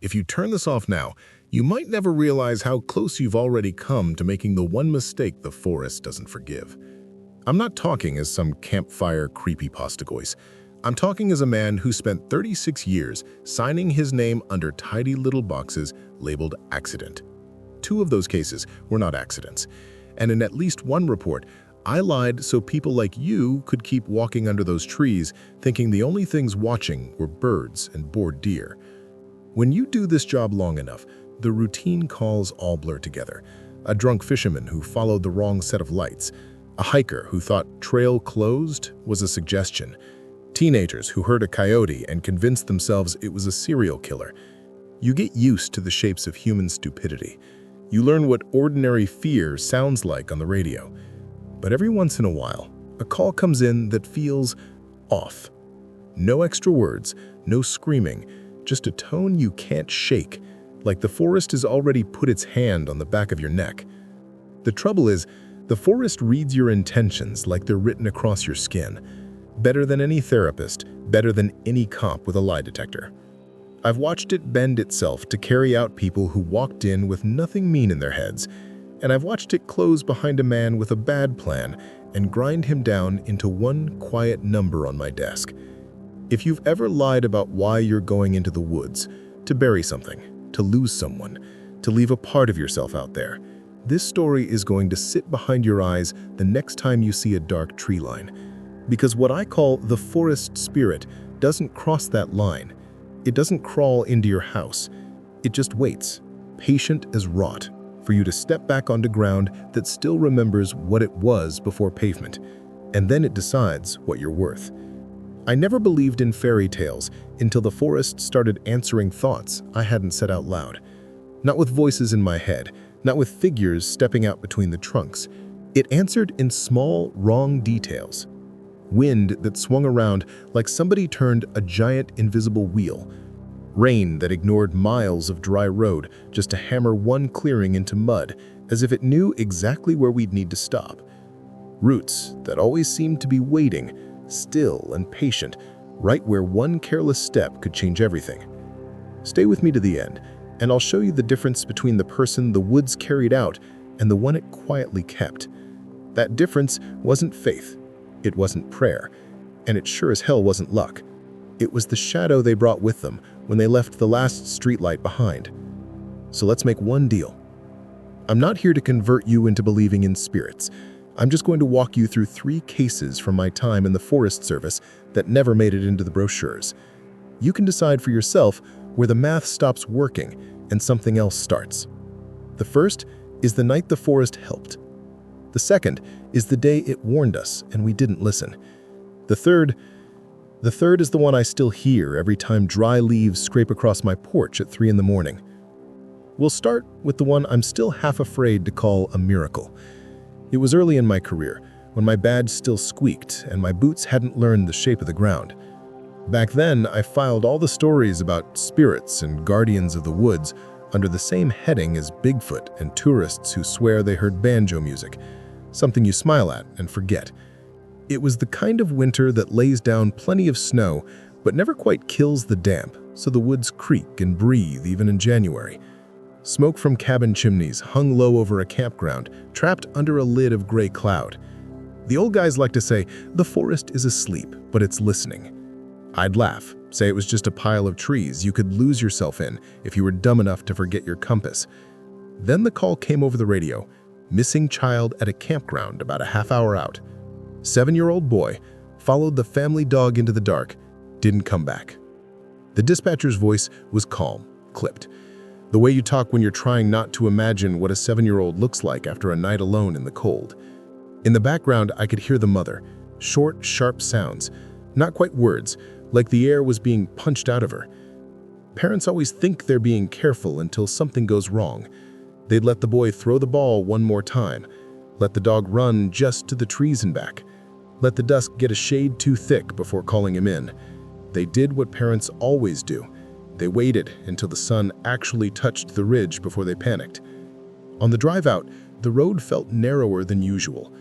If you turn this off now, you might never realize how close you've already come to making the one mistake the forest doesn't forgive. I'm not talking as some campfire creepypasta voice. I'm talking as a man who spent 36 years signing his name under tidy little boxes labeled accident. 2 of those cases were not accidents, and in at least one report, I lied so people like you could keep walking under those trees thinking the only things watching were birds and bored deer. When you do this job long enough, the routine calls all blur together. A drunk fisherman who followed the wrong set of lights, a hiker who thought trail closed was a suggestion, teenagers who heard a coyote and convinced themselves it was a serial killer. You get used to the shapes of human stupidity. You learn what ordinary fear sounds like on the radio. But every once in a while, a call comes in that feels off. No extra words, no screaming, just a tone you can't shake, like the forest has already put its hand on the back of your neck. The trouble is, the forest reads your intentions like they're written across your skin. Better than any therapist, better than any cop with a lie detector. I've watched it bend itself to carry out people who walked in with nothing mean in their heads, and I've watched it close behind a man with a bad plan and grind him down into one quiet number on my desk. If you've ever lied about why you're going into the woods, to bury something, to lose someone, to leave a part of yourself out there, this story is going to sit behind your eyes the next time you see a dark tree line. Because what I call the forest spirit doesn't cross that line. It doesn't crawl into your house. It just waits, patient as rot, for you to step back onto ground that still remembers what it was before pavement, and then it decides what you're worth. I never believed in fairy tales until the forest started answering thoughts I hadn't said out loud. Not with voices in my head, not with figures stepping out between the trunks. It answered in small, wrong details. Wind that swung around like somebody turned a giant invisible wheel. Rain that ignored miles of dry road just to hammer one clearing into mud as if it knew exactly where we'd need to stop. Roots that always seemed to be waiting, still and patient, right where one careless step could change everything. Stay with me to the end, and I'll show you the difference between the person the woods carried out and the one it quietly kept. That difference wasn't faith, it wasn't prayer, and it sure as hell wasn't luck. It was the shadow they brought with them when they left the last streetlight behind. So let's make one deal. I'm not here to convert you into believing in spirits. I'm just going to walk you through 3 cases from my time in the Forest Service that never made it into the brochures. You can decide for yourself where the math stops working and something else starts. The first is the night the forest helped. The second is the day it warned us and we didn't listen. The third is the one I still hear every time dry leaves scrape across my porch at 3 in the morning. We'll start with the one I'm still half afraid to call a miracle. It was early in my career, when my badge still squeaked and my boots hadn't learned the shape of the ground. Back then, I filed all the stories about spirits and guardians of the woods under the same heading as Bigfoot and tourists who swear they heard banjo music, something you smile at and forget. It was the kind of winter that lays down plenty of snow, but never quite kills the damp, so the woods creak and breathe even in January. Smoke from cabin chimneys hung low over a campground, trapped under a lid of gray cloud. The old guys like to say, the forest is asleep, but it's listening. I'd laugh, say it was just a pile of trees you could lose yourself in if you were dumb enough to forget your compass. Then the call came over the radio, missing child at a campground about a half hour out. 7-year-old boy, followed the family dog into the dark, didn't come back. The dispatcher's voice was calm, clipped. The way you talk when you're trying not to imagine what a 7-year-old looks like after a night alone in the cold. In the background, I could hear the mother, short, sharp sounds, not quite words, like the air was being punched out of her. Parents always think they're being careful until something goes wrong. They'd let the boy throw the ball one more time, let the dog run just to the trees and back, let the dusk get a shade too thick before calling him in. They did what parents always do. They waited until the sun actually touched the ridge before they panicked. On the drive out, the road felt narrower than usual.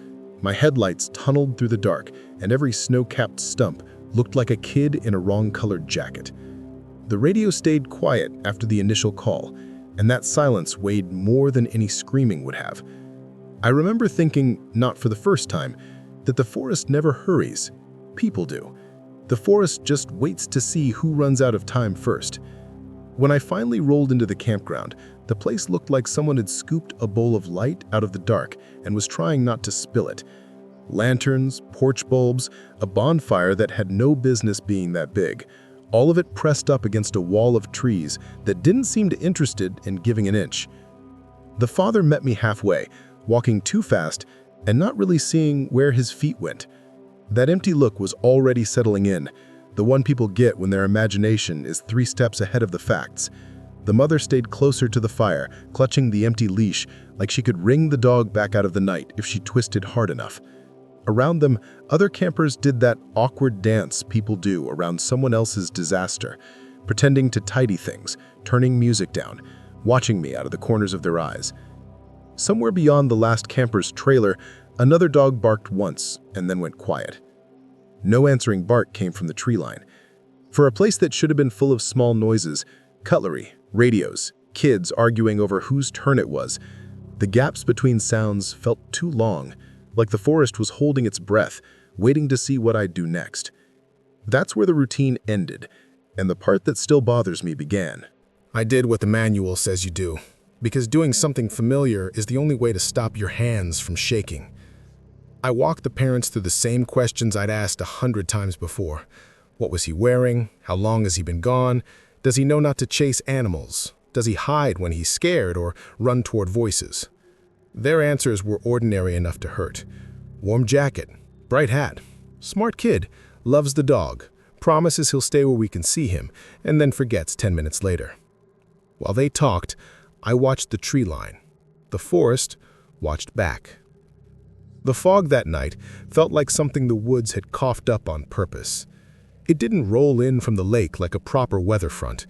My headlights tunneled through the dark, and every snow-capped stump looked like a kid in a wrong-colored jacket. The radio stayed quiet after the initial call, and that silence weighed more than any screaming would have. I remember thinking, not for the first time, that the forest never hurries. People do. The forest just waits to see who runs out of time first. When I finally rolled into the campground, the place looked like someone had scooped a bowl of light out of the dark and was trying not to spill it. Lanterns, porch bulbs, a bonfire that had no business being that big, all of it pressed up against a wall of trees that didn't seem interested in giving an inch. The father met me halfway, walking too fast and not really seeing where his feet went. That empty look was already settling in, the one people get when their imagination is 3 steps ahead of the facts. The mother stayed closer to the fire, clutching the empty leash like she could wring the dog back out of the night if she twisted hard enough. Around them, other campers did that awkward dance people do around someone else's disaster, pretending to tidy things, turning music down, watching me out of the corners of their eyes. Somewhere beyond the last camper's trailer, another dog barked once and then went quiet. No answering bark came from the tree line. For a place that should have been full of small noises, cutlery, radios, kids arguing over whose turn it was, the gaps between sounds felt too long, like the forest was holding its breath, waiting to see what I'd do next. That's where the routine ended, and the part that still bothers me began. I did what the manual says you do, because doing something familiar is the only way to stop your hands from shaking. I walked the parents through the same questions I'd asked 100 times before. What was he wearing? How long has he been gone? Does he know not to chase animals? Does he hide when he's scared or run toward voices? Their answers were ordinary enough to hurt. Warm jacket, bright hat, smart kid, loves the dog, promises he'll stay where we can see him, and then forgets 10 minutes later. While they talked, I watched the tree line. The forest watched back. The fog that night felt like something the woods had coughed up on purpose. It didn't roll in from the lake like a proper weather front.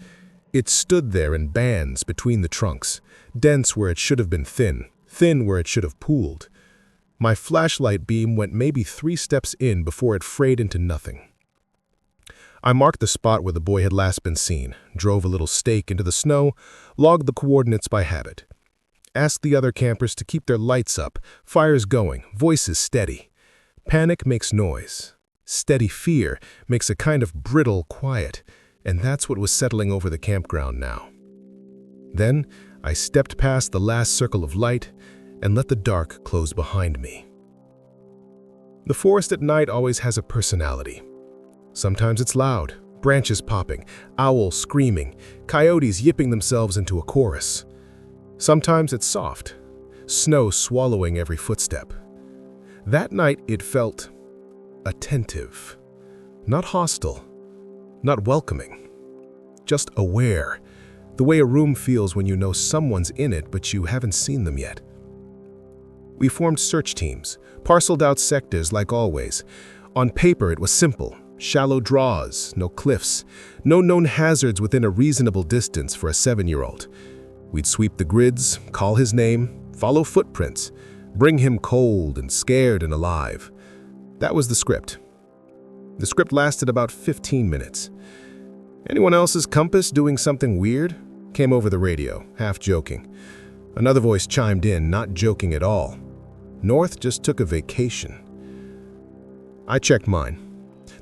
It stood there in bands between the trunks, dense where it should have been thin, thin where it should have pooled. My flashlight beam went maybe 3 steps in before it frayed into nothing. I marked the spot where the boy had last been seen, drove a little stake into the snow, logged the coordinates by habit. Asked the other campers to keep their lights up, fires going, voices steady. Panic makes noise. Steady fear makes a kind of brittle quiet, and that's what was settling over the campground now. Then I stepped past the last circle of light and let the dark close behind me. The forest at night always has a personality. Sometimes it's loud, branches popping, owls screaming, coyotes yipping themselves into a chorus. Sometimes it's soft, snow swallowing every footstep. That night it felt attentive, not hostile, not welcoming, just aware, the way a room feels when you know someone's in it but you haven't seen them yet. We formed search teams, parceled out sectors like always. On paper it was simple, shallow draws, no cliffs, no known hazards within a reasonable distance for a 7-year-old. We'd sweep the grids, call his name, follow footprints, bring him cold and scared and alive. That was the script. The script lasted about 15 minutes. Anyone else's compass doing something weird? Came over the radio, half joking. Another voice chimed in, not joking at all. North just took a vacation. I checked mine.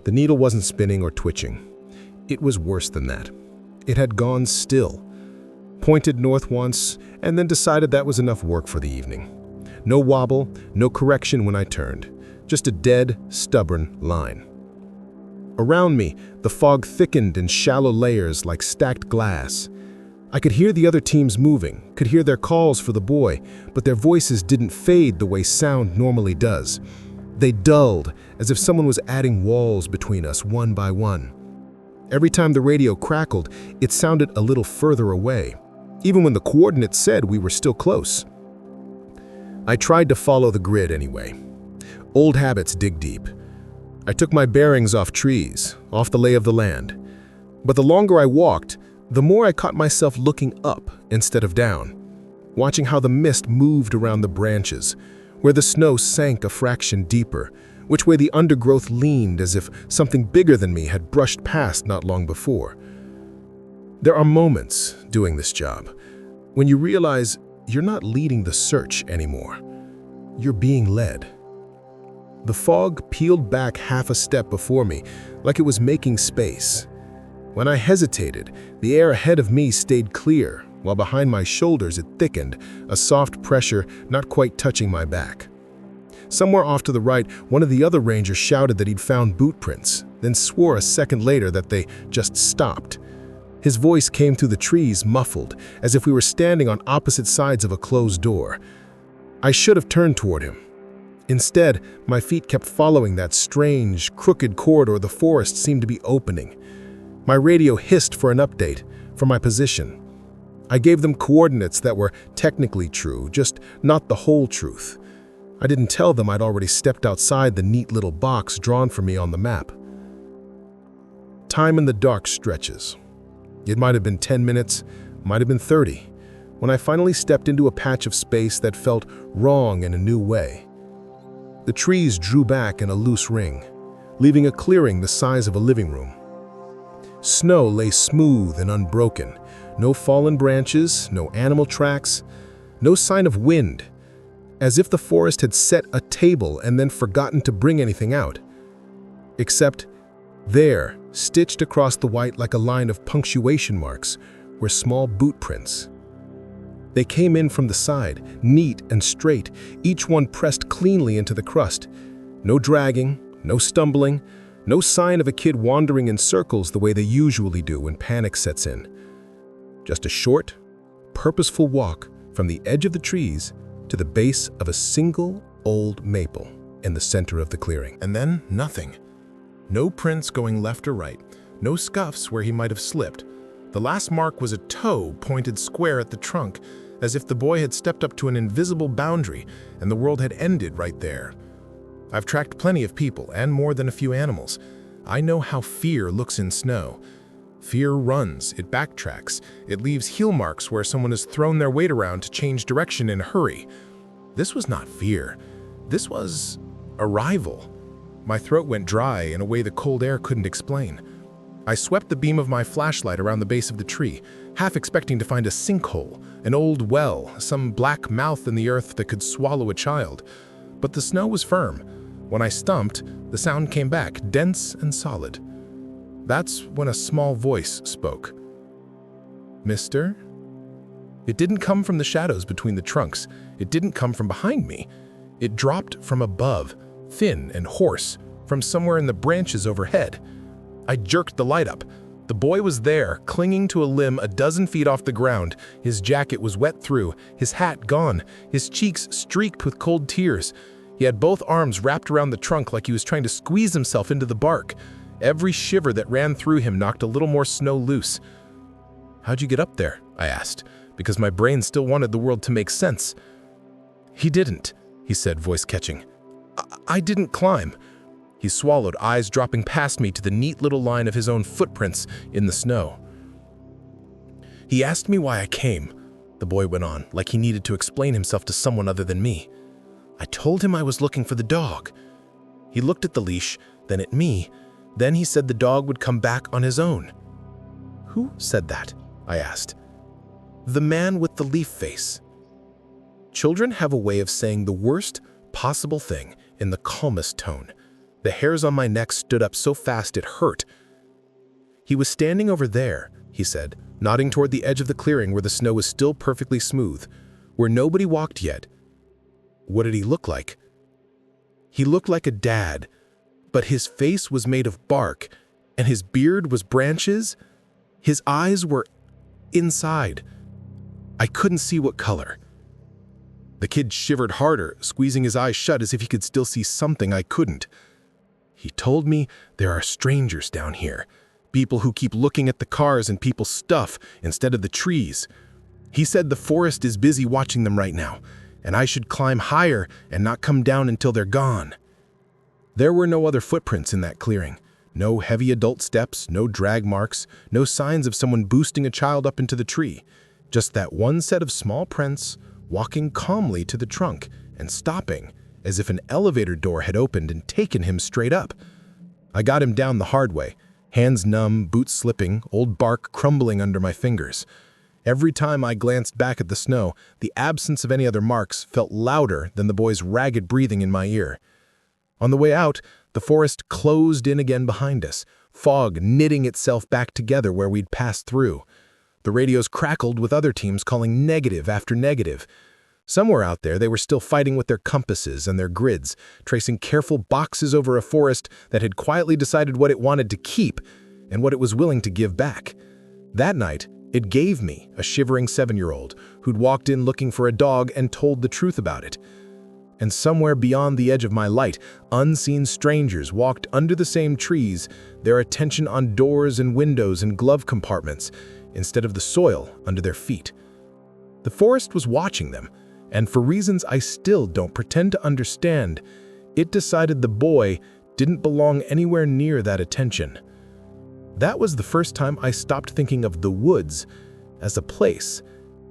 The needle wasn't spinning or twitching. It was worse than that. It had gone still. Pointed north once, and then decided that was enough work for the evening. No wobble, no correction when I turned. Just a dead, stubborn line. Around me, the fog thickened in shallow layers like stacked glass. I could hear the other teams moving, could hear their calls for the boy, but their voices didn't fade the way sound normally does. They dulled, as if someone was adding walls between us one by one. Every time the radio crackled, it sounded a little further away, even when the coordinates said we were still close. I tried to follow the grid anyway. Old habits dig deep. I took my bearings off trees, off the lay of the land. But the longer I walked, the more I caught myself looking up instead of down, watching how the mist moved around the branches, where the snow sank a fraction deeper, which way the undergrowth leaned as if something bigger than me had brushed past not long before. There are moments doing this job when you realize you're not leading the search anymore. You're being led. The fog peeled back half a step before me, like it was making space. When I hesitated, the air ahead of me stayed clear, while behind my shoulders it thickened, a soft pressure not quite touching my back. Somewhere off to the right, one of the other rangers shouted that he'd found boot prints, then swore a second later that they just stopped. His voice came through the trees muffled, as if we were standing on opposite sides of a closed door. I should have turned toward him. Instead, my feet kept following that strange, crooked corridor the forest seemed to be opening. My radio hissed for an update, for my position. I gave them coordinates that were technically true, just not the whole truth. I didn't tell them I'd already stepped outside the neat little box drawn for me on the map. Time in the dark stretches. It might have been 10 minutes, might have been 30, when I finally stepped into a patch of space that felt wrong in a new way. The trees drew back in a loose ring, leaving a clearing the size of a living room. Snow lay smooth and unbroken, no fallen branches, no animal tracks, no sign of wind, as if the forest had set a table and then forgotten to bring anything out. Except there, stitched across the white like a line of punctuation marks, were small boot prints. They came in from the side, neat and straight, each one pressed cleanly into the crust. No dragging, no stumbling, no sign of a kid wandering in circles the way they usually do when panic sets in. Just a short, purposeful walk from the edge of the trees to the base of a single old maple in the center of the clearing. And then nothing. No prints going left or right, no scuffs where he might have slipped. The last mark was a toe pointed square at the trunk, as if the boy had stepped up to an invisible boundary and the world had ended right there. I've tracked plenty of people and more than a few animals. I know how fear looks in snow. Fear runs, it backtracks, it leaves heel marks where someone has thrown their weight around to change direction in a hurry. This was not fear. This was arrival. My throat went dry in a way the cold air couldn't explain. I swept the beam of my flashlight around the base of the tree, half expecting to find a sinkhole, an old well, some black mouth in the earth that could swallow a child. But the snow was firm. When I stumped, the sound came back, dense and solid. That's when a small voice spoke. "Mister?" It didn't come from the shadows between the trunks. It didn't come from behind me. It dropped from above, thin and hoarse, from somewhere in the branches overhead. I jerked the light up. The boy was there, clinging to a limb a dozen feet off the ground. His jacket was wet through, his hat gone, his cheeks streaked with cold tears. He had both arms wrapped around the trunk like he was trying to squeeze himself into the bark. Every shiver that ran through him knocked a little more snow loose. "How'd you get up there?" I asked, because my brain still wanted the world to make sense. "He didn't," he said, voice catching. I didn't climb." He swallowed, eyes dropping past me to the neat little line of his own footprints in the snow. "He asked me why I came," the boy went on, like he needed to explain himself to someone other than me. "I told him I was looking for the dog." He looked at the leash, then at me. Then he said the dog would come back on his own. "Who said that?" I asked. "The man with the leaf face." Children have a way of saying the worst possible thing in the calmest tone. The hairs on my neck stood up so fast it hurt. "He was standing over there," he said, nodding toward the edge of the clearing where the snow was still perfectly smooth, where nobody walked yet. What did he look like? He looked like a dad, but his face was made of bark, and his beard was branches. His eyes were inside. I couldn't see what color. The kid shivered harder, squeezing his eyes shut as if he could still see something I couldn't. "He told me there are strangers down here, people who keep looking at the cars and people's stuff instead of the trees. He said the forest is busy watching them right now, and I should climb higher and not come down until they're gone." There were no other footprints in that clearing. No heavy adult steps, no drag marks, no signs of someone boosting a child up into the tree. Just that one set of small prints, walking calmly to the trunk and stopping, as if an elevator door had opened and taken him straight up. I got him down the hard way, Hands numb, boots slipping, old bark crumbling under my fingers. Every time I glanced back at the snow, the absence of any other marks felt louder than the boy's ragged breathing in my ear. On the way out, the forest closed in again behind us, fog knitting itself back together where we'd passed through. The radios crackled with other teams calling negative after negative. Somewhere out there, they were still fighting with their compasses and their grids, tracing careful boxes over a forest that had quietly decided what it wanted to keep and what it was willing to give back. That night, it gave me a shivering 7-year-old who'd walked in looking for a dog and told the truth about it. And somewhere beyond the edge of my light, unseen strangers walked under the same trees, their attention on doors and windows and glove compartments, instead of the soil under their feet. The forest was watching them, and for reasons I still don't pretend to understand, it decided the boy didn't belong anywhere near that attention. That was the first time I stopped thinking of the woods as a place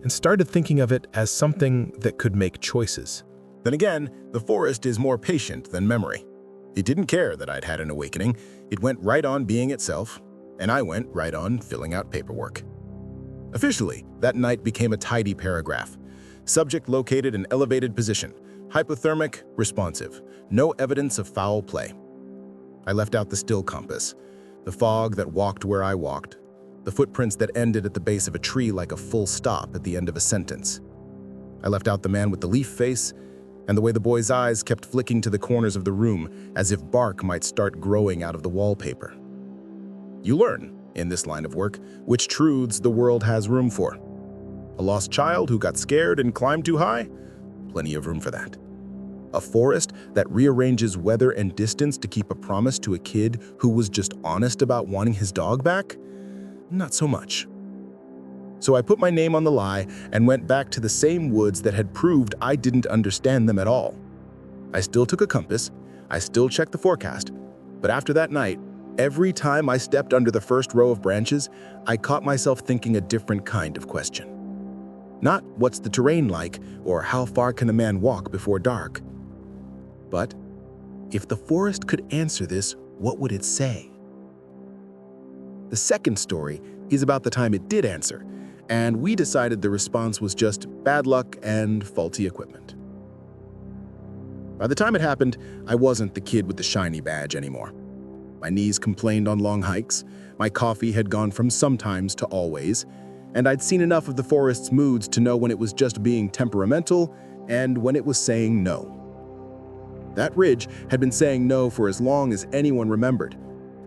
and started thinking of it as something that could make choices. Then again, the forest is more patient than memory. It didn't care that I'd had an awakening. It went right on being itself, and I went right on filling out paperwork. Officially, that night became a tidy paragraph. Subject located in elevated position. Hypothermic, responsive. No evidence of foul play. I left out the still compass, the fog that walked where I walked, the footprints that ended at the base of a tree like a full stop at the end of a sentence. I left out the man with the leaf face, and the way the boy's eyes kept flicking to the corners of the room as if bark might start growing out of the wallpaper. You learn, in this line of work, which truths the world has room for. A lost child who got scared and climbed too high? Plenty of room for that. A forest that rearranges weather and distance to keep a promise to a kid who was just honest about wanting his dog back? Not so much. So I put my name on the lie and went back to the same woods that had proved I didn't understand them at all. I still took a compass, I still checked the forecast, but after that night, every time I stepped under the first row of branches, I caught myself thinking a different kind of question. Not what's the terrain like or how far can a man walk before dark, but if the forest could answer this, what would it say? The second story is about the time it did answer, and we decided the response was just bad luck and faulty equipment. By the time it happened, I wasn't the kid with the shiny badge anymore. My knees complained on long hikes, my coffee had gone from sometimes to always, and I'd seen enough of the forest's moods to know when it was just being temperamental and when it was saying no. That ridge had been saying no for as long as anyone remembered.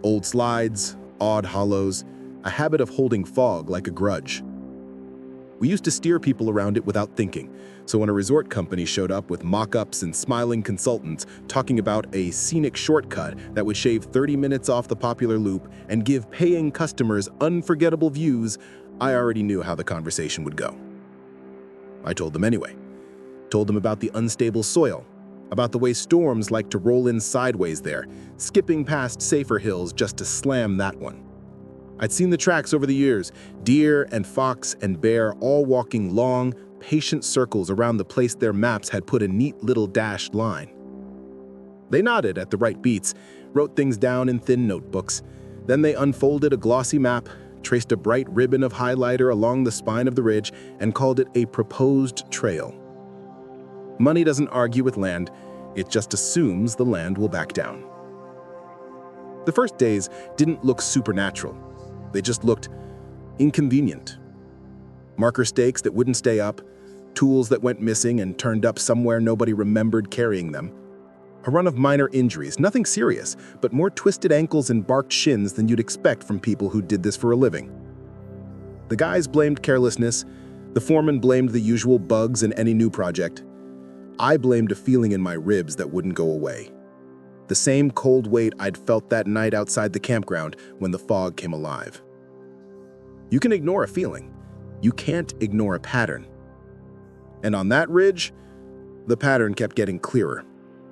Old slides, odd hollows, a habit of holding fog like a grudge. We used to steer people around it without thinking, so when a resort company showed up with mock-ups and smiling consultants talking about a scenic shortcut that would shave 30 minutes off the popular loop and give paying customers unforgettable views, I already knew how the conversation would go. I told them anyway. Told them about the unstable soil, about the way storms like to roll in sideways there, skipping past safer hills just to slam that one. I'd seen the tracks over the years, deer and fox and bear all walking long, patient circles around the place their maps had put a neat little dashed line. They nodded at the right beats, wrote things down in thin notebooks. Then they unfolded a glossy map, traced a bright ribbon of highlighter along the spine of the ridge, and called it a proposed trail. Money doesn't argue with land, it just assumes the land will back down. The first days didn't look supernatural. They just looked inconvenient. Marker stakes that wouldn't stay up, tools that went missing and turned up somewhere nobody remembered carrying them. A run of minor injuries, nothing serious, but more twisted ankles and barked shins than you'd expect from people who did this for a living. The guys blamed carelessness, the foreman blamed the usual bugs in any new project. I blamed a feeling in my ribs that wouldn't go away. The same cold weight I'd felt that night outside the campground when the fog came alive. You can ignore a feeling. You can't ignore a pattern. And on that ridge, the pattern kept getting clearer.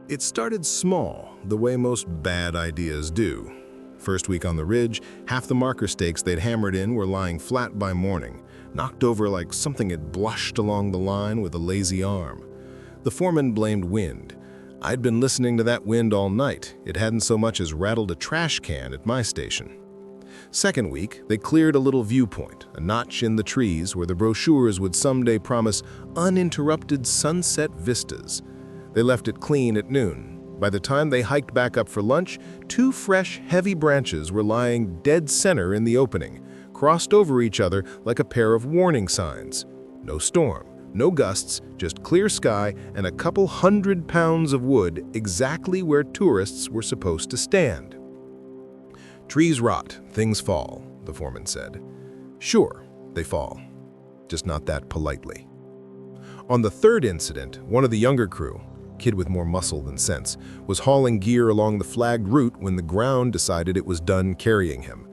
It started small, the way most bad ideas do. First week on the ridge, half the marker stakes they'd hammered in were lying flat by morning, knocked over like something had blushed along the line with a lazy arm. The foreman blamed wind. I'd been listening to that wind all night. It hadn't so much as rattled a trash can at my station. Second week, they cleared a little viewpoint, a notch in the trees where the brochures would someday promise uninterrupted sunset vistas. They left it clean at noon. By the time they hiked back up for lunch, 2 fresh, heavy branches were lying dead center in the opening, crossed over each other like a pair of warning signs. No storm, no gusts, just clear sky and a couple 100 pounds of wood exactly where tourists were supposed to stand. "Trees rot, things fall," the foreman said. Sure, they fall, just not that politely. On the third incident, one of the younger crew, kid with more muscle than sense, was hauling gear along the flagged route when the ground decided it was done carrying him.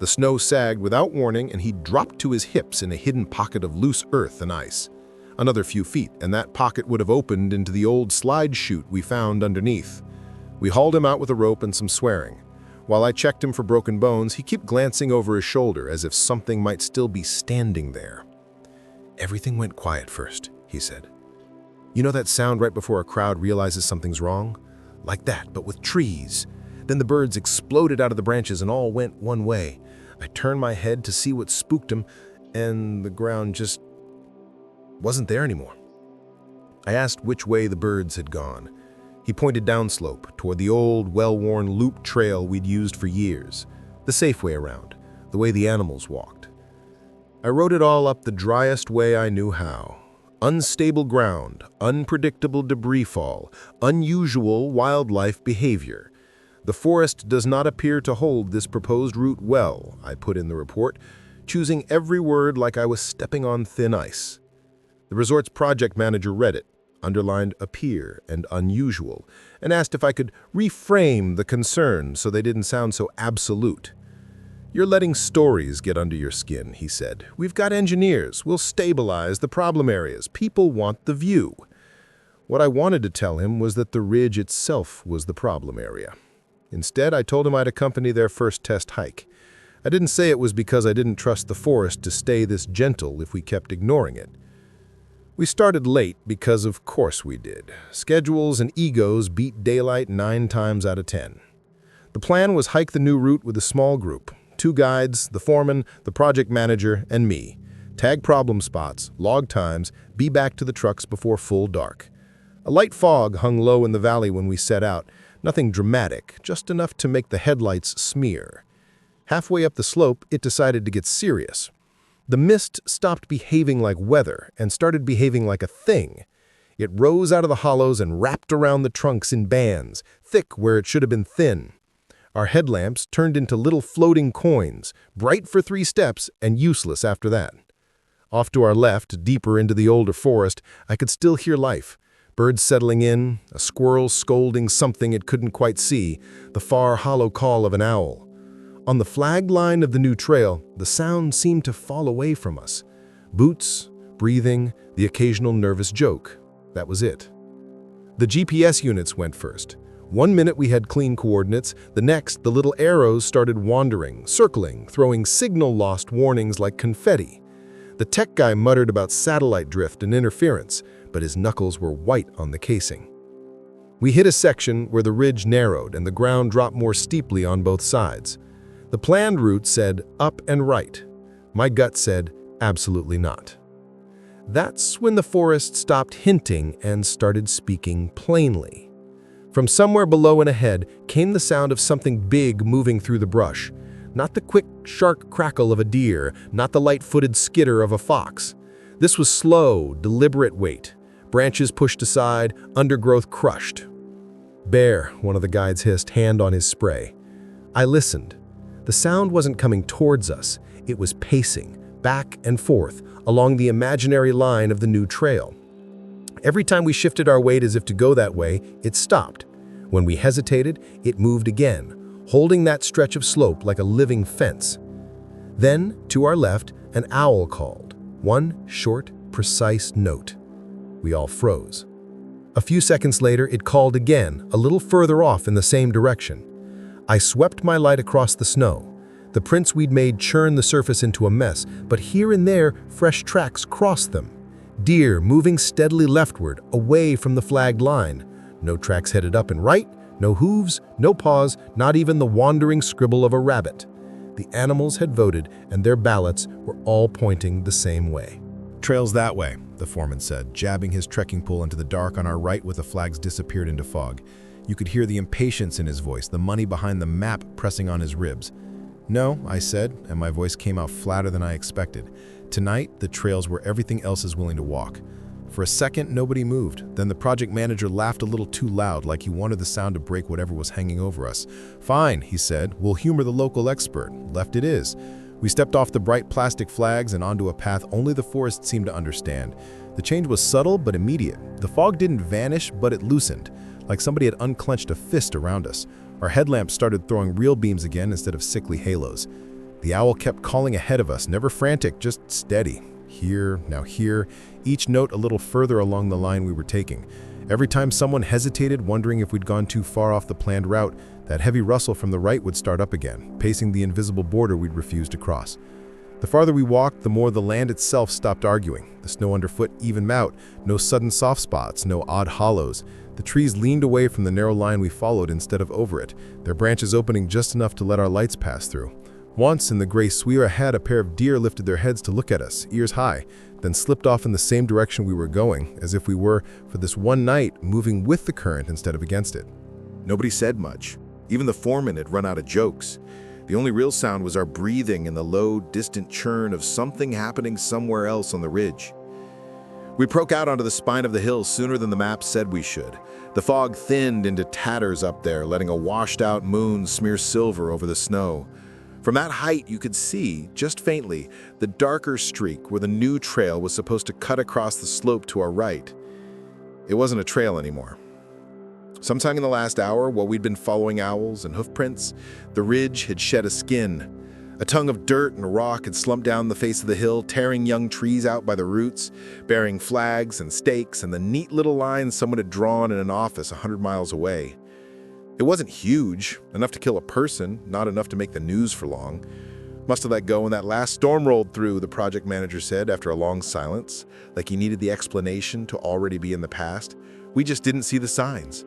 The snow sagged without warning and he dropped to his hips in a hidden pocket of loose earth and ice. Another few feet, and that pocket would have opened into the old slide chute we found underneath. We hauled him out with a rope and some swearing. While I checked him for broken bones, he kept glancing over his shoulder as if something might still be standing there. "Everything went quiet first," he said. "You know that sound right before a crowd realizes something's wrong? Like that, but with trees. Then the birds exploded out of the branches and all went one way. I turned my head to see what spooked them, and the ground just wasn't there anymore." I asked which way the birds had gone. He pointed downslope toward the old, well-worn loop trail we'd used for years, the safe way around, the way the animals walked. I wrote it all up the driest way I knew how. Unstable ground, unpredictable debris fall, unusual wildlife behavior. The forest does not appear to hold this proposed route well, I put in the report, choosing every word like I was stepping on thin ice. The resort's project manager read it, underlined appear and unusual, and asked if I could reframe the concern so they didn't sound so absolute. "You're letting stories get under your skin," he said. "We've got engineers. We'll stabilize the problem areas. People want the view." What I wanted to tell him was that the ridge itself was the problem area. Instead, I told him I'd accompany their first test hike. I didn't say it was because I didn't trust the forest to stay this gentle if we kept ignoring it. We started late because of course we did. Schedules and egos beat daylight 9 times out of 10. The plan was hike the new route with a small group. 2 guides, the foreman, the project manager, and me. Tag problem spots, log times, be back to the trucks before full dark. A light fog hung low in the valley when we set out. Nothing dramatic, just enough to make the headlights smear. Halfway up the slope, it decided to get serious. The mist stopped behaving like weather and started behaving like a thing. It rose out of the hollows and wrapped around the trunks in bands, thick where it should have been thin. Our headlamps turned into little floating coins, bright for 3 steps and useless after that. Off to our left, deeper into the older forest, I could still hear life. Birds settling in, a squirrel scolding something it couldn't quite see, the far hollow call of an owl. On the flagged line of the new trail, the sound seemed to fall away from us. Boots, breathing, the occasional nervous joke. That was it. The GPS units went first. 1 minute we had clean coordinates, the next the little arrows started wandering, circling, throwing signal lost warnings like confetti. The tech guy muttered about satellite drift and interference, but his knuckles were white on the casing. We hit a section where the ridge narrowed and the ground dropped more steeply on both sides. The planned route said up and right. My gut said absolutely not. That's when the forest stopped hinting and started speaking plainly. From somewhere below and ahead came the sound of something big moving through the brush. Not the quick, sharp crackle of a deer, not the light-footed skitter of a fox. This was slow, deliberate weight. Branches pushed aside, undergrowth crushed. "Bear," one of the guides hissed, hand on his spray. I listened. The sound wasn't coming towards us. It was pacing, back and forth, along the imaginary line of the new trail. Every time we shifted our weight as if to go that way, it stopped. When we hesitated, it moved again, holding that stretch of slope like a living fence. Then, to our left, an owl called. One short, precise note. We all froze. A few seconds later, it called again, a little further off in the same direction. I swept my light across the snow. The prints we'd made churned the surface into a mess, but here and there, fresh tracks crossed them. Deer moving steadily leftward, away from the flagged line. No tracks headed up and right, no hooves, no paws, not even the wandering scribble of a rabbit. The animals had voted, and their ballots were all pointing the same way. "Trail's that way," the foreman said, jabbing his trekking pole into the dark on our right where the flags disappeared into fog. You could hear the impatience in his voice, the money behind the map pressing on his ribs. "No," I said, and my voice came out flatter than I expected. "Tonight, the trail's where everything else is willing to walk." For a second, nobody moved. Then the project manager laughed a little too loud, like he wanted the sound to break whatever was hanging over us. "Fine," he said, "we'll humor the local expert. Left it is." We stepped off the bright plastic flags and onto a path only the forest seemed to understand. The change was subtle but immediate. The fog didn't vanish, but it loosened, like somebody had unclenched a fist around us. Our headlamps started throwing real beams again instead of sickly halos. The owl kept calling ahead of us, never frantic, just steady. Here, now here, each note a little further along the line we were taking. Every time someone hesitated, wondering if we'd gone too far off the planned route, that heavy rustle from the right would start up again, pacing the invisible border we'd refused to cross. The farther we walked, the more the land itself stopped arguing. The snow underfoot evened out, no sudden soft spots, no odd hollows. The trees leaned away from the narrow line we followed instead of over it, their branches opening just enough to let our lights pass through. Once, in the gray sweep ahead, a pair of deer lifted their heads to look at us, ears high, then slipped off in the same direction we were going, as if we were, for this one night, moving with the current instead of against it. Nobody said much. Even the foreman had run out of jokes. The only real sound was our breathing and the low, distant churn of something happening somewhere else on the ridge. We broke out onto the spine of the hill sooner than the map said we should. The fog thinned into tatters up there, letting a washed-out moon smear silver over the snow. From that height, you could see, just faintly, the darker streak where the new trail was supposed to cut across the slope to our right. It wasn't a trail anymore. Sometime in the last hour, while we'd been following owls and hoofprints, the ridge had shed a skin. A tongue of dirt and rock had slumped down the face of the hill, tearing young trees out by the roots, bearing flags and stakes and the neat little lines someone had drawn in an office 100 miles away. It wasn't huge, enough to kill a person, not enough to make the news for long. Must have let go when that last storm rolled through, the project manager said after a long silence, like he needed the explanation to already be in the past. We just didn't see the signs.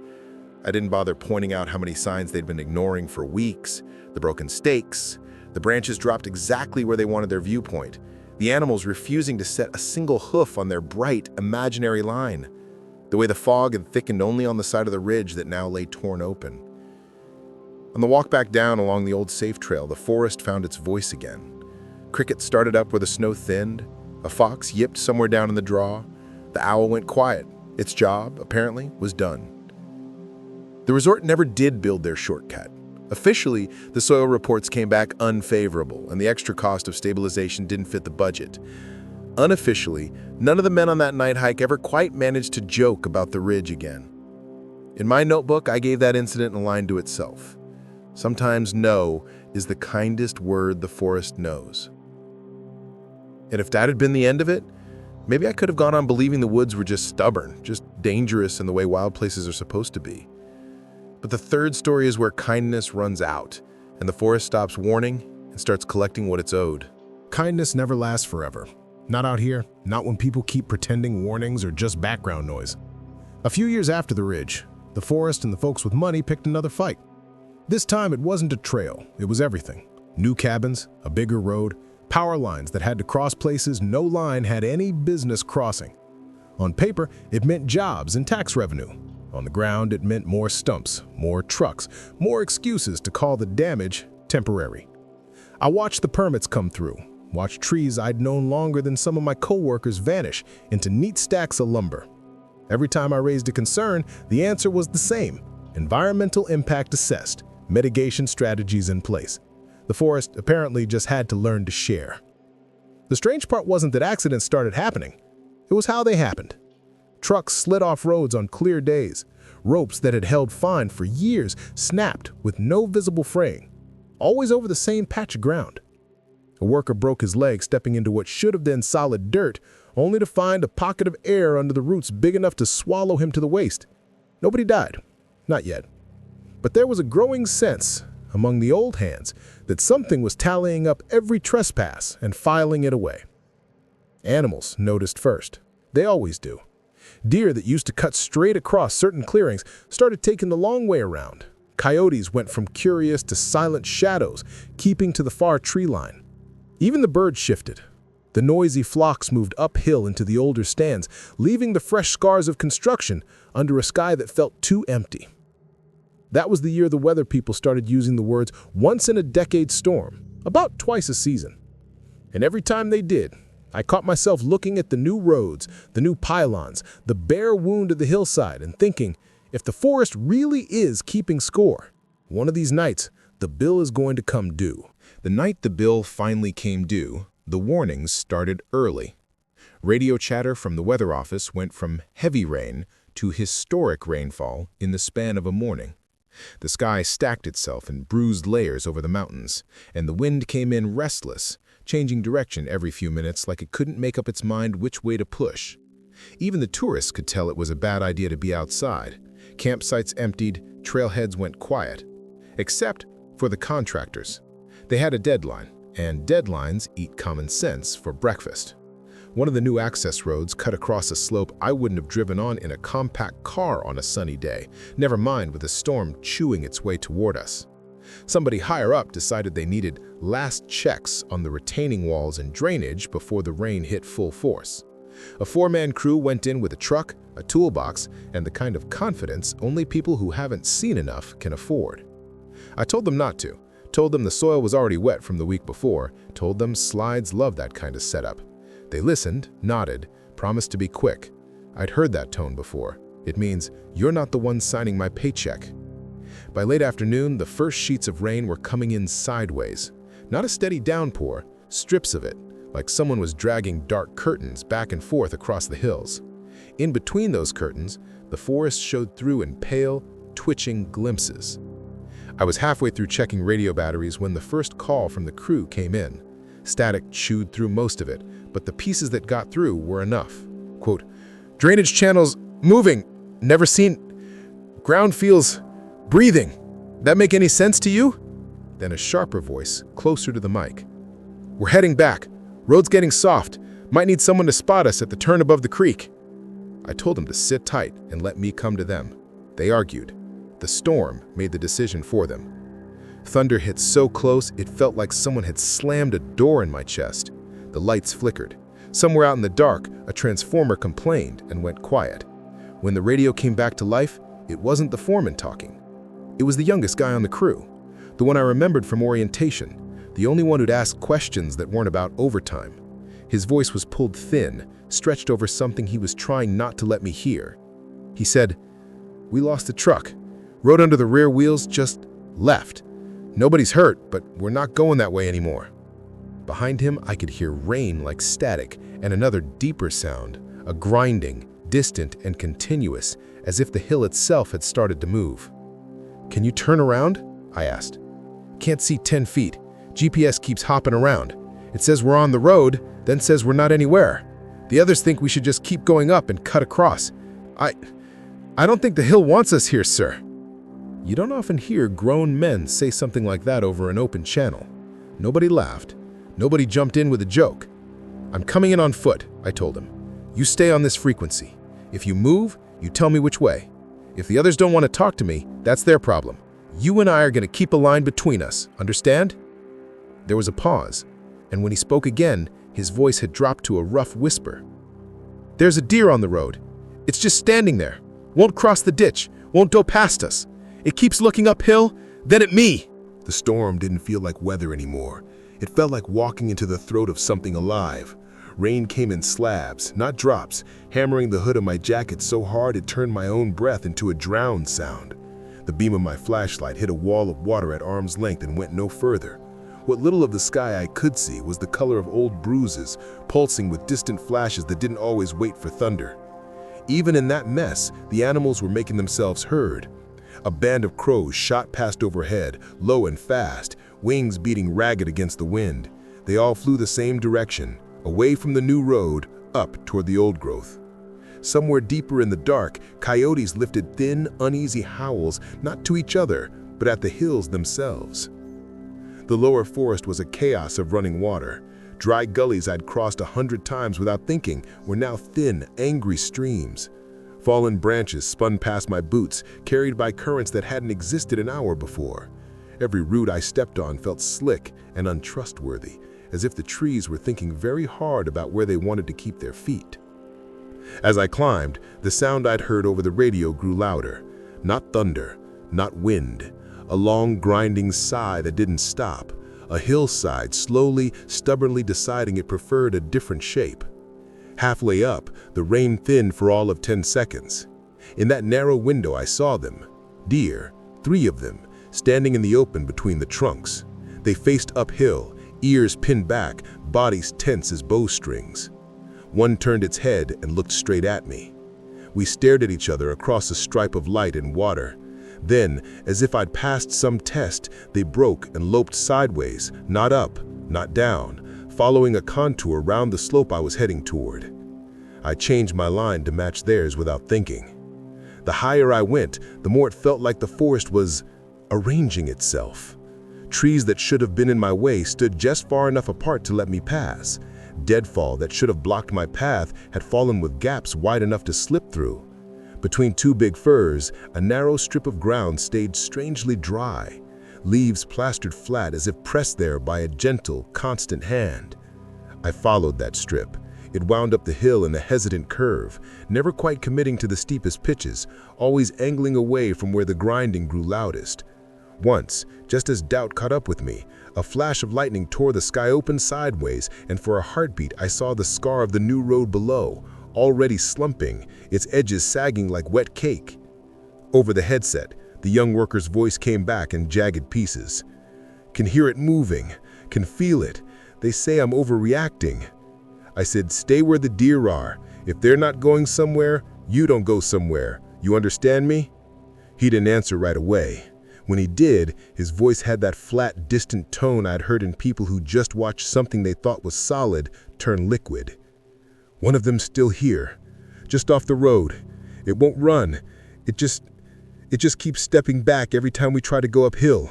I didn't bother pointing out how many signs they'd been ignoring for weeks. The broken stakes, the branches dropped exactly where they wanted their viewpoint, the animals refusing to set a single hoof on their bright, imaginary line, the way the fog had thickened only on the side of the ridge that now lay torn open. On the walk back down along the old safe trail, the forest found its voice again. Crickets started up where the snow thinned, a fox yipped somewhere down in the draw, the owl went quiet. Its job, apparently, was done. The resort never did build their shortcut. Officially, the soil reports came back unfavorable, and the extra cost of stabilization didn't fit the budget. Unofficially, none of the men on that night hike ever quite managed to joke about the ridge again. In my notebook, I gave that incident a line to itself. Sometimes no is the kindest word the forest knows. And if that had been the end of it, maybe I could have gone on believing the woods were just stubborn, just dangerous in the way wild places are supposed to be. But the third story is where kindness runs out, and the forest stops warning and starts collecting what it's owed. Kindness never lasts forever. Not out here, not when people keep pretending warnings are just background noise. A few years after the ridge, the forest and the folks with money picked another fight. This time it wasn't a trail, it was everything. New cabins, a bigger road, power lines that had to cross places no line had any business crossing. On paper, it meant jobs and tax revenue. On the ground, it meant more stumps, more trucks, more excuses to call the damage temporary. I watched the permits come through, watched trees I'd known longer than some of my coworkers vanish into neat stacks of lumber. Every time I raised a concern, the answer was the same: environmental impact assessed, mitigation strategies in place. The forest apparently just had to learn to share. The strange part wasn't that accidents started happening. It was how they happened. Trucks slid off roads on clear days. Ropes that had held fine for years snapped with no visible fraying, always over the same patch of ground. A worker broke his leg stepping into what should have been solid dirt, only to find a pocket of air under the roots big enough to swallow him to the waist. Nobody died. Not yet. But there was a growing sense among the old hands that something was tallying up every trespass and filing it away. Animals noticed first. They always do. Deer that used to cut straight across certain clearings started taking the long way around, Coyotes went from curious to silent shadows, keeping to the far tree line. Even the birds shifted. The noisy flocks moved uphill into the older stands, leaving the fresh scars of construction under a sky that felt too empty. That was the year the weather people started using the words once-in-a-decade storm, about twice a season. And every time they did, I caught myself looking at the new roads, the new pylons, the bare wound of the hillside, and thinking, if the forest really is keeping score, one of these nights, the bill is going to come due. The night the bill finally came due, the warnings started early. Radio chatter from the weather office went from heavy rain to historic rainfall in the span of a morning. The sky stacked itself in bruised layers over the mountains, and the wind came in restless, changing direction every few minutes like it couldn't make up its mind which way to push. Even the tourists could tell it was a bad idea to be outside. Campsites emptied, trailheads went quiet. Except for the contractors. They had a deadline, and deadlines eat common sense for breakfast. One of the new access roads cut across a slope I wouldn't have driven on in a compact car on a sunny day, never mind with a storm chewing its way toward us. Somebody higher up decided they needed last checks on the retaining walls and drainage before the rain hit full force. A four-man crew went in with a truck, a toolbox, and the kind of confidence only people who haven't seen enough can afford. I told them not to, told them the soil was already wet from the week before, told them slides love that kind of setup. They listened, nodded, promised to be quick. I'd heard that tone before. It means, you're not the one signing my paycheck. By late afternoon, the first sheets of rain were coming in sideways. Not a steady downpour, strips of it, like someone was dragging dark curtains back and forth across the hills. In between those curtains, the forest showed through in pale, twitching glimpses. I was halfway through checking radio batteries when the first call from the crew came in. Static chewed through most of it, but the pieces that got through were enough. Quote, "Drainage channels moving, never seen. Ground feels breathing. That make any sense to you?" Then a sharper voice, closer to the mic. "We're heading back. Road's getting soft. Might need someone to spot us at the turn above the creek." I told them to sit tight and let me come to them. They argued. The storm made the decision for them. Thunder hit so close it felt like someone had slammed a door in my chest. The lights flickered. Somewhere out in the dark, a transformer complained and went quiet. When the radio came back to life, it wasn't the foreman talking. It was the youngest guy on the crew, the one I remembered from orientation, the only one who'd ask questions that weren't about overtime. His voice was pulled thin, stretched over something he was trying not to let me hear. He said, "We lost the truck. Road under the rear wheels just left. Nobody's hurt, but we're not going that way anymore." Behind him, I could hear rain like static and another deeper sound, a grinding, distant and continuous, as if the hill itself had started to move. "Can you turn around?" I asked. "Can't see 10 feet. GPS keeps hopping around. It says we're on the road, then says we're not anywhere. The others think we should just keep going up and cut across. I don't think the hill wants us here, sir." You don't often hear grown men say something like that over an open channel. Nobody laughed. Nobody jumped in with a joke. "I'm coming in on foot," I told him. "You stay on this frequency. If you move, you tell me which way. If the others don't want to talk to me, that's their problem. You and I are going to keep a line between us, understand?" There was a pause, and when he spoke again, his voice had dropped to a rough whisper. "There's a deer on the road. It's just standing there. Won't cross the ditch, won't go past us. It keeps looking uphill, then at me." The storm didn't feel like weather anymore. It felt like walking into the throat of something alive. Rain came in slabs, not drops, hammering the hood of my jacket so hard it turned my own breath into a drowned sound. The beam of my flashlight hit a wall of water at arm's length and went no further. What little of the sky I could see was the color of old bruises, pulsing with distant flashes that didn't always wait for thunder. Even in that mess, the animals were making themselves heard. A band of crows shot past overhead, low and fast, wings beating ragged against the wind. They all flew the same direction, away from the new road, up toward the old growth. Somewhere deeper in the dark, coyotes lifted thin, uneasy howls, not to each other, but at the hills themselves. The lower forest was a chaos of running water. Dry gullies I'd crossed 100 times without thinking were now thin, angry streams. Fallen branches spun past my boots, carried by currents that hadn't existed an hour before. Every root I stepped on felt slick and untrustworthy, as if the trees were thinking very hard about where they wanted to keep their feet. As I climbed, the sound I'd heard over the radio grew louder. Not thunder, not wind. A long, grinding sigh that didn't stop. A hillside slowly, stubbornly deciding it preferred a different shape. Halfway up, the rain thinned for all of 10 seconds. In that narrow window I saw them. Deer, 3 of them, standing in the open between the trunks. They faced uphill, ears pinned back, bodies tense as bowstrings. One turned its head and looked straight at me. We stared at each other across a stripe of light and water. Then, as if I'd passed some test, they broke and loped sideways, not up, not down, following a contour round the slope I was heading toward. I changed my line to match theirs without thinking. The higher I went, the more it felt like the forest was arranging itself. Trees that should have been in my way stood just far enough apart to let me pass. Deadfall that should have blocked my path had fallen with gaps wide enough to slip through. Between 2 big firs, a narrow strip of ground stayed strangely dry, leaves plastered flat as if pressed there by a gentle, constant hand. I followed that strip. It wound up the hill in a hesitant curve, never quite committing to the steepest pitches, always angling away from where the grinding grew loudest. Once, just as doubt caught up with me, a flash of lightning tore the sky open sideways, and for a heartbeat I saw the scar of the new road below, already slumping, its edges sagging like wet cake. Over the headset, the young worker's voice came back in jagged pieces. "Can hear it moving, can feel it. They say I'm overreacting." I said, "Stay where the deer are. If they're not going somewhere, you don't go somewhere. You understand me?" He didn't answer right away. When he did, his voice had that flat, distant tone I'd heard in people who just watched something they thought was solid turn liquid. "One of them's still here, just off the road. It won't run. It just keeps stepping back every time we try to go uphill."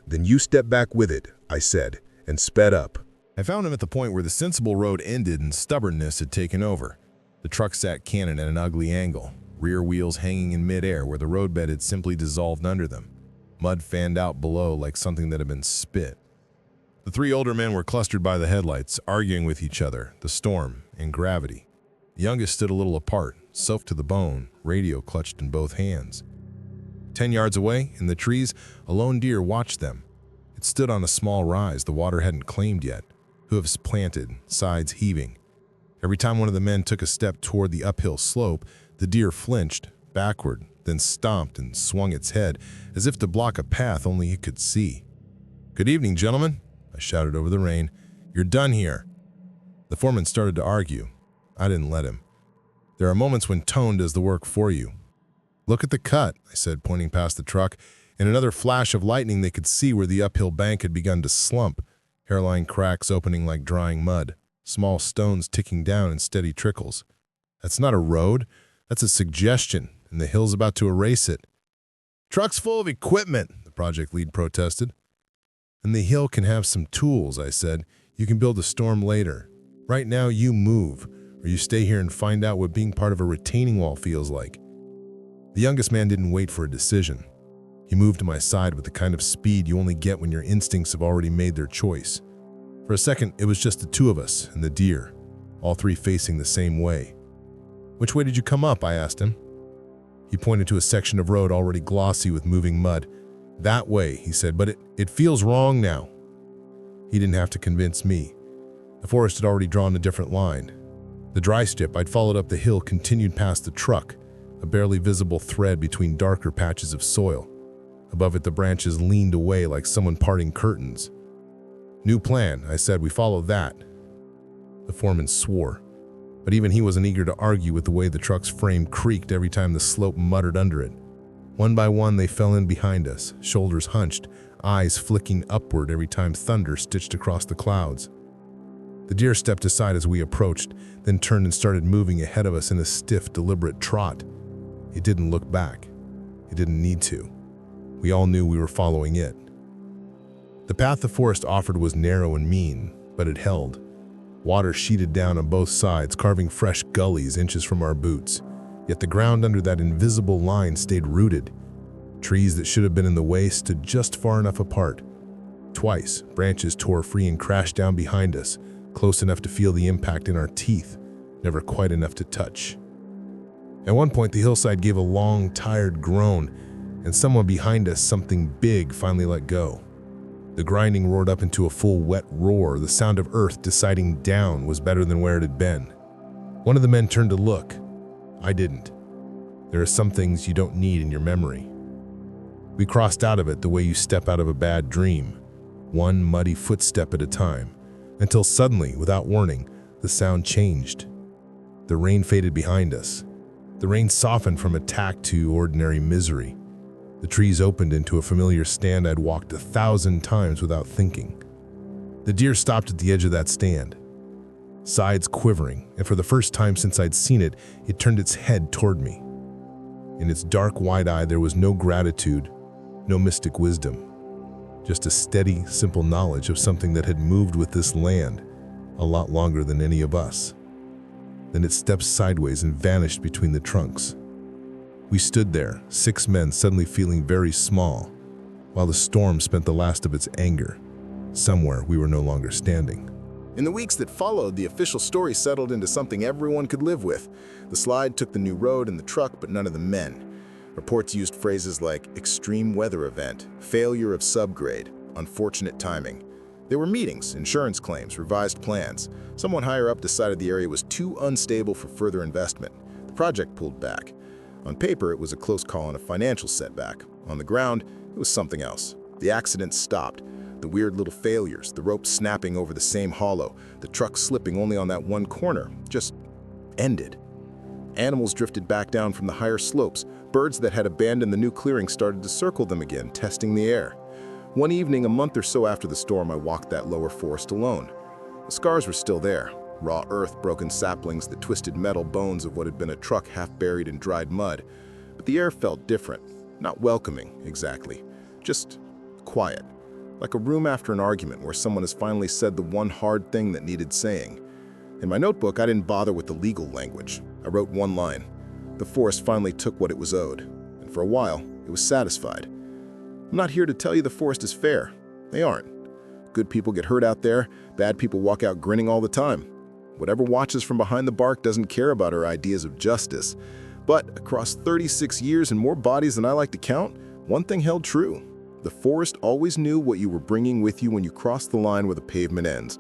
"Then you step back with it," I said, and sped up. I found him at the point where the sensible road ended and stubbornness had taken over. The truck sat cannon at an ugly angle, rear wheels hanging in midair where the roadbed had simply dissolved under them. Mud fanned out below like something that had been spit. The 3 older men were clustered by the headlights, arguing with each other, the storm, and gravity. The youngest stood a little apart, soaked to the bone, radio clutched in both hands. 10 yards away, in the trees, a lone deer watched them. It stood on a small rise the water hadn't claimed yet, hooves planted, sides heaving. Every time one of the men took a step toward the uphill slope, the deer flinched, backward, then stomped and swung its head, as if to block a path only it could see. "Good evening, gentlemen," I shouted over the rain. "You're done here." The foreman started to argue. I didn't let him. There are moments when tone does the work for you. "Look at the cut," I said, pointing past the truck. In another flash of lightning, they could see where the uphill bank had begun to slump, hairline cracks opening like drying mud, small stones ticking down in steady trickles. "That's not a road. That's a suggestion, and the hill's about to erase it." "Truck's full of equipment," the project lead protested. "And the hill can have some tools," I said. "You can build a storm later. Right now, you move, or you stay here and find out what being part of a retaining wall feels like." The youngest man didn't wait for a decision. He moved to my side with the kind of speed you only get when your instincts have already made their choice. For a second, it was just the 2 of us and the deer, all 3 facing the same way. "Which way did you come up?" I asked him. He pointed to a section of road already glossy with moving mud. "That way," he said, "but it feels wrong now." He didn't have to convince me. The forest had already drawn a different line. The dry strip I'd followed up the hill continued past the truck, a barely visible thread between darker patches of soil. Above it, the branches leaned away like someone parting curtains. "New plan," I said. "We follow that." The foreman swore, but even he wasn't eager to argue with the way the truck's frame creaked every time the slope muttered under it. One by one, they fell in behind us, shoulders hunched, eyes flicking upward every time thunder stitched across the clouds. The deer stepped aside as we approached, then turned and started moving ahead of us in a stiff, deliberate trot. It didn't look back. It didn't need to. We all knew we were following it. The path the forest offered was narrow and mean, but it held. Water sheeted down on both sides, carving fresh gullies inches from our boots. Yet the ground under that invisible line stayed rooted. Trees that should have been in the way stood just far enough apart. Twice, branches tore free and crashed down behind us, close enough to feel the impact in our teeth, never quite enough to touch. At one point, the hillside gave a long, tired groan, and someone behind us, something big, finally let go. The grinding roared up into a full wet roar. The sound of earth deciding down was better than where it had been. One of the men turned to look. I didn't. There are some things you don't need in your memory. We crossed out of it the way you step out of a bad dream, one muddy footstep at a time, until suddenly, without warning, the sound changed. The rain faded behind us. The rain softened from attack to ordinary misery. The trees opened into a familiar stand I'd walked 1,000 times without thinking. The deer stopped at the edge of that stand, sides quivering, and for the first time since I'd seen it, it turned its head toward me. In its dark, wide eye, there was no gratitude, no mystic wisdom, just a steady, simple knowledge of something that had moved with this land a lot longer than any of us. Then it stepped sideways and vanished between the trunks. We stood there, 6 men suddenly feeling very small, while the storm spent the last of its anger. Somewhere we were no longer standing. In the weeks that followed, the official story settled into something everyone could live with. The slide took the new road and the truck, but none of the men. Reports used phrases like extreme weather event, failure of subgrade, unfortunate timing. There were meetings, insurance claims, revised plans. Someone higher up decided the area was too unstable for further investment. The project pulled back. On paper, it was a close call and a financial setback. On the ground, it was something else. The accident stopped. The weird little failures, the rope snapping over the same hollow, the truck slipping only on that one corner, just ended. Animals drifted back down from the higher slopes. Birds that had abandoned the new clearing started to circle them again, testing the air. One evening, a month or so after the storm, I walked that lower forest alone. The scars were still there. Raw earth, broken saplings, the twisted metal bones of what had been a truck half buried in dried mud. But the air felt different. Not welcoming, exactly. Just quiet. Like a room after an argument where someone has finally said the one hard thing that needed saying. In my notebook, I didn't bother with the legal language. I wrote one line. The forest finally took what it was owed. And for a while, it was satisfied. I'm not here to tell you the forest is fair. They aren't. Good people get hurt out there. Bad people walk out grinning all the time. Whatever watches from behind the bark doesn't care about our ideas of justice. But across 36 years and more bodies than I like to count, one thing held true. The forest always knew what you were bringing with you when you crossed the line where the pavement ends.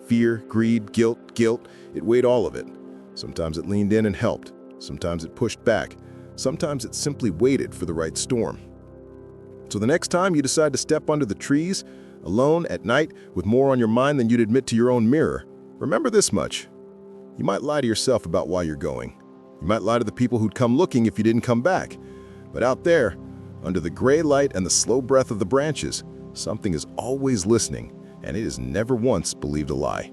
Fear, greed, guilt, it weighed all of it. Sometimes it leaned in and helped. Sometimes it pushed back. Sometimes it simply waited for the right storm. So the next time you decide to step under the trees, alone at night, with more on your mind than you'd admit to your own mirror, remember this much. You might lie to yourself about why you're going. You might lie to the people who'd come looking if you didn't come back. But out there, under the gray light and the slow breath of the branches, something is always listening, and it has never once believed a lie.